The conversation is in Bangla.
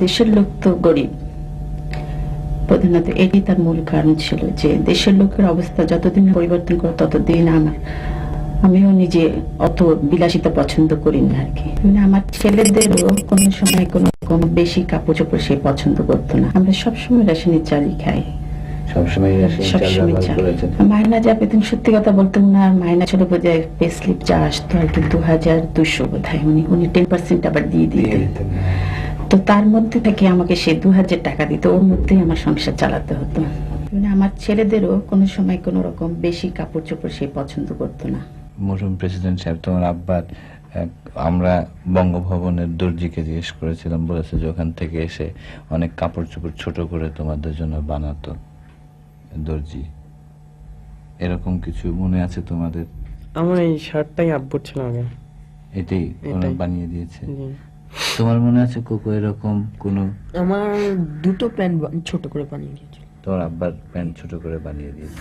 দেশের লোক তো গরিব, প্রধানত এটি তার মূল কারণ ছিল যে দেশের লোকের অবস্থা যতদিন পরিবর্তন করে ততদিন আমিও নিজে অত বিলাসিতা পছন্দ করি না আর কি। মানে আমার ছেলেদেরও কোনো সময় কোনো বেশি কাপড় চোপড় সে পছন্দ করতো না। আমরা সবসময় রেশনের চালই খাই, সবসময় চাল। মাইনা যা পেতেন, সত্যি কথা বলতেন না, মাইনা ছিল বোধহয় পে স্লিপ যা আসতো আর কি 2200 বোধহয়, উনি 10% আবার দিয়ে দিতেন। তো তার মধ্যে থেকে আমাকে সে 2000 টাকা দিত, ওর মধ্যেই আমার সংসার চালাতে হতো। মানে আমার ছেলেদেরও কোনো সময় কোনো রকম বেশি কাপড় চোপড় সে পছন্দ করতো না। মরহুম প্রেসিডেন্ট সাহেব, তোমার আব্বার, আমরা বঙ্গভবনের দর্জিকে জিজ্ঞেস করেছিলাম, বলেছে যে ওখান থেকে এসে অনেক কাপড় চোপড় ছোট করে তোমাদের জন্য বানাতো দর্জি। এরকম কিছু মনে আছে তোমাদের? আমার এই শার্টটাই আব্বুর ছিল আগে, এটাই বানিয়ে দিয়েছে। জি। তোমার মনে আছে কোকো এরকম কোন? আমার দুটো প্যান্ট ছোট করে বানিয়ে দিয়েছিল। তোমার আব্বার প্যান্ট ছোট করে বানিয়ে দিয়েছে।